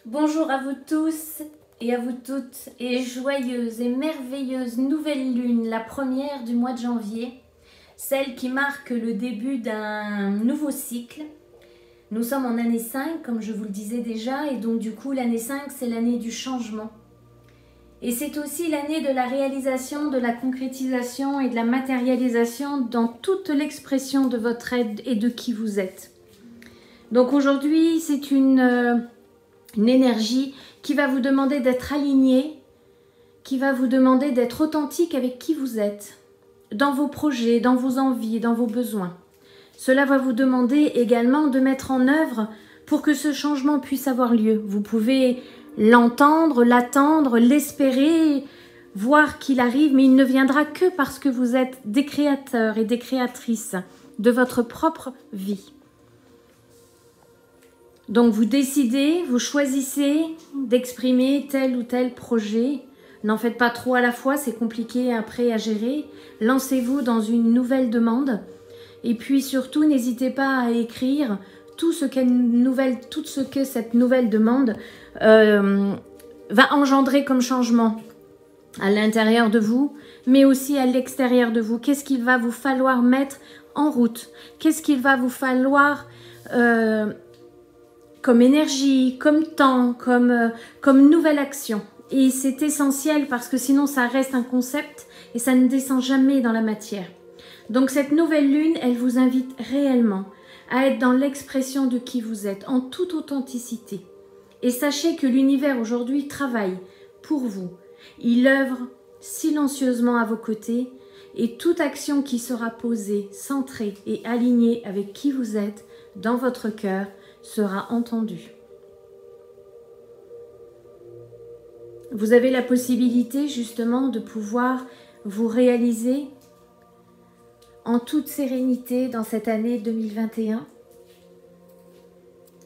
Bonjour à vous tous et à vous toutes et joyeuse et merveilleuse nouvelle lune, la première du mois de janvier, celle qui marque le début d'un nouveau cycle. Nous sommes en année 5, comme je vous le disais déjà, et donc du coup l'année 5 c'est l'année du changement. Et c'est aussi l'année de la réalisation, de la concrétisation et de la matérialisation dans toute l'expression de votre être et de qui vous êtes. Donc aujourd'hui c'est une énergie qui va vous demander d'être aligné, qui va vous demander d'être authentique avec qui vous êtes, dans vos projets, dans vos envies, dans vos besoins. Cela va vous demander également de mettre en œuvre pour que ce changement puisse avoir lieu. Vous pouvez l'entendre, l'attendre, l'espérer, voir qu'il arrive, mais il ne viendra que parce que vous êtes des créateurs et des créatrices de votre propre vie. Donc vous décidez, vous choisissez d'exprimer tel ou tel projet. N'en faites pas trop à la fois, c'est compliqué après à gérer. Lancez-vous dans une nouvelle demande. Et puis surtout, n'hésitez pas à écrire tout ce que cette nouvelle demande va engendrer comme changement à l'intérieur de vous, mais aussi à l'extérieur de vous. Qu'est-ce qu'il va vous falloir mettre en route? Qu'est-ce qu'il va vous falloir comme énergie, comme temps, comme nouvelle action. Et c'est essentiel parce que sinon ça reste un concept et ça ne descend jamais dans la matière. Donc cette nouvelle lune, elle vous invite réellement à être dans l'expression de qui vous êtes, en toute authenticité. Et sachez que l'univers aujourd'hui travaille pour vous. Il œuvre silencieusement à vos côtés et toute action qui sera posée, centrée et alignée avec qui vous êtes dans votre cœur sera entendue. Vous avez la possibilité justement de pouvoir vous réaliser en toute sérénité dans cette année 2021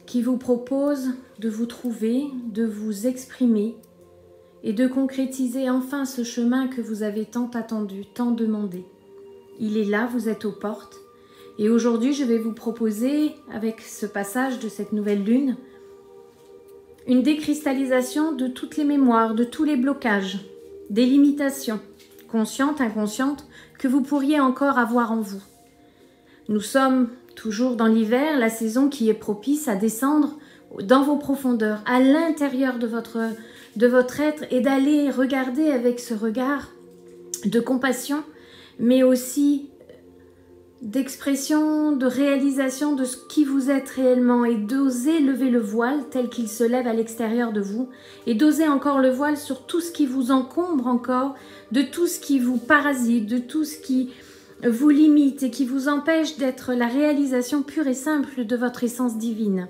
qui vous propose de vous trouver, de vous exprimer et de concrétiser enfin ce chemin que vous avez tant attendu, tant demandé. Il est là, vous êtes aux portes. Et aujourd'hui, je vais vous proposer, avec ce passage de cette nouvelle lune, une décristallisation de toutes les mémoires, de tous les blocages, des limitations, conscientes, inconscientes, que vous pourriez encore avoir en vous. Nous sommes toujours dans l'hiver, la saison qui est propice à descendre dans vos profondeurs, à l'intérieur de votre être et d'aller regarder avec ce regard de compassion, mais aussi d'expression, de réalisation de ce qui vous êtes réellement et d'oser lever le voile tel qu'il se lève à l'extérieur de vous et d'oser encore le voile sur tout ce qui vous encombre encore, de tout ce qui vous parasite, de tout ce qui vous limite et qui vous empêche d'être la réalisation pure et simple de votre essence divine.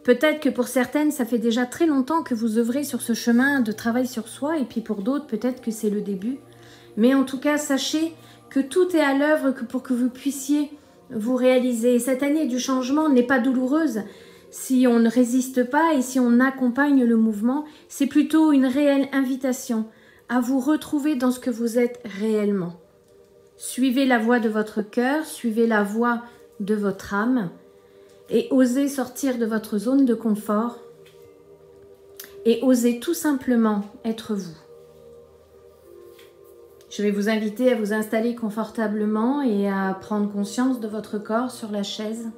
Peut-être que pour certaines, ça fait déjà très longtemps que vous œuvrez sur ce chemin de travail sur soi et puis pour d'autres, peut-être que c'est le début. Mais en tout cas, sachez que tout est à l'œuvre pour que vous puissiez vous réaliser. Cette année du changement n'est pas douloureuse si on ne résiste pas et si on accompagne le mouvement. C'est plutôt une réelle invitation à vous retrouver dans ce que vous êtes réellement. Suivez la voie de votre cœur, suivez la voie de votre âme et osez sortir de votre zone de confort et osez tout simplement être vous. Je vais vous inviter à vous installer confortablement et à prendre conscience de votre corps sur la chaise.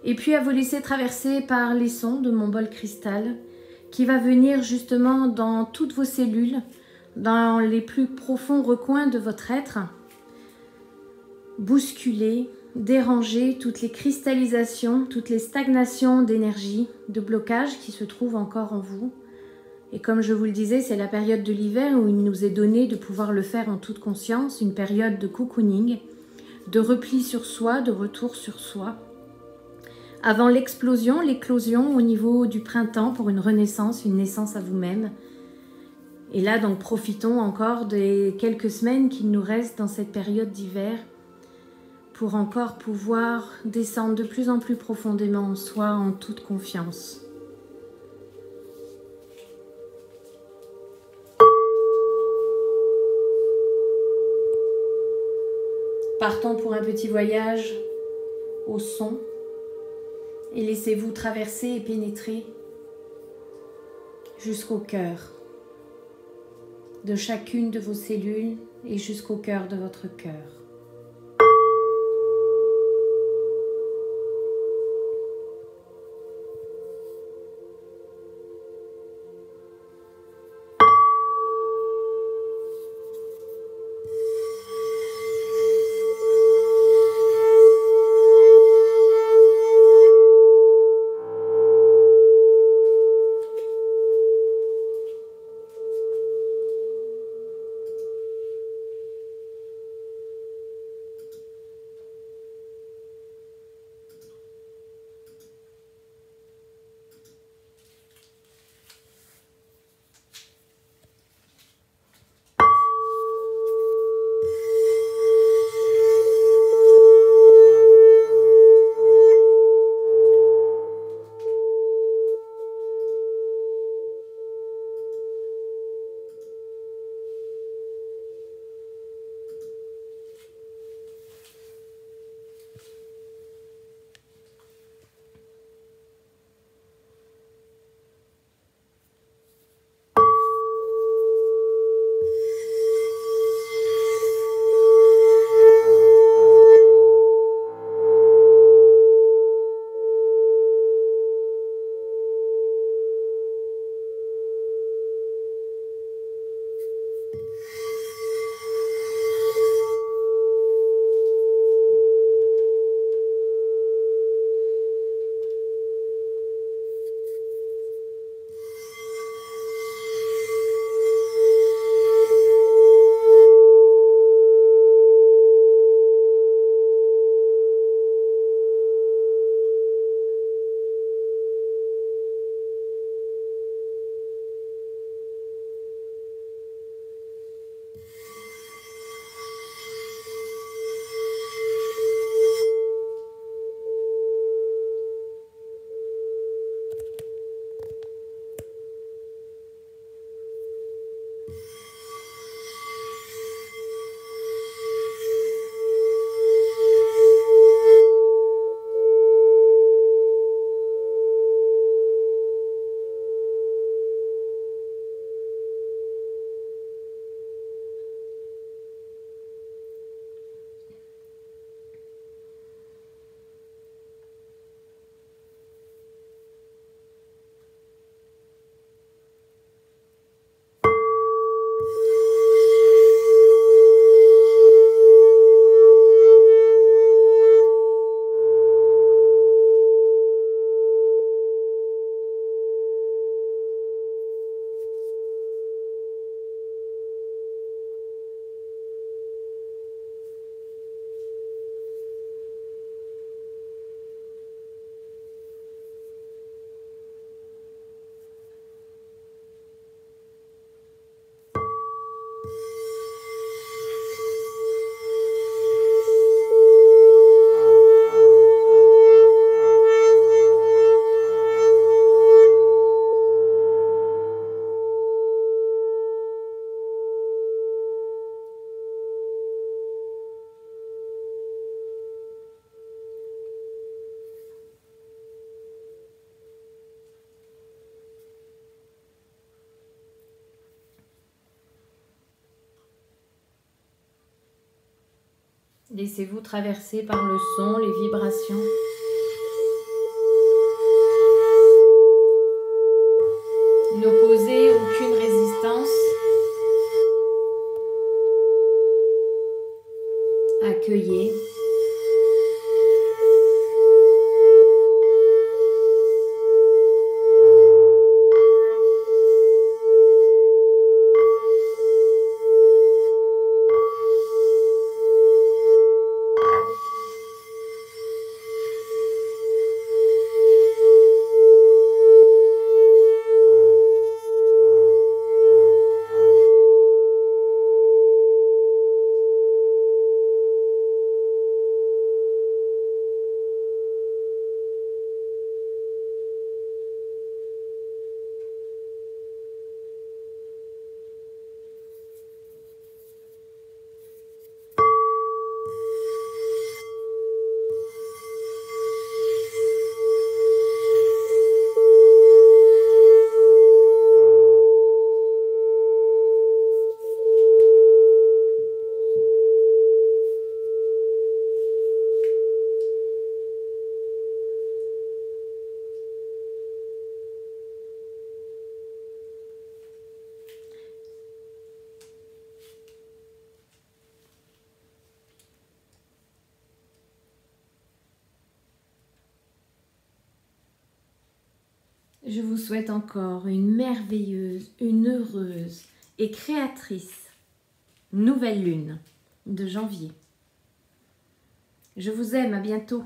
Et puis à vous laisser traverser par les sons de mon bol cristal qui va venir justement dans toutes vos cellules, dans les plus profonds recoins de votre être, bousculer, déranger toutes les cristallisations, toutes les stagnations d'énergie, de blocage qui se trouvent encore en vous. Et comme je vous le disais, c'est la période de l'hiver où il nous est donné de pouvoir le faire en toute conscience, une période de cocooning, de repli sur soi, de retour sur soi. Avant l'éclosion au niveau du printemps pour une renaissance, une naissance à vous-même. Et là, donc, profitons encore des quelques semaines qu'il nous reste dans cette période d'hiver pour encore pouvoir descendre de plus en plus profondément en soi, en toute confiance. Partons pour un petit voyage au son Et laissez-vous traverser et pénétrer jusqu'au cœur de chacune de vos cellules et jusqu'au cœur de votre cœur. Laissez-vous traverser par le son, les vibrations. N'opposez aucune résistance. Accueillez. Je vous souhaite encore une merveilleuse, une heureuse et créatrice nouvelle lune de janvier. Je vous aime, à bientôt.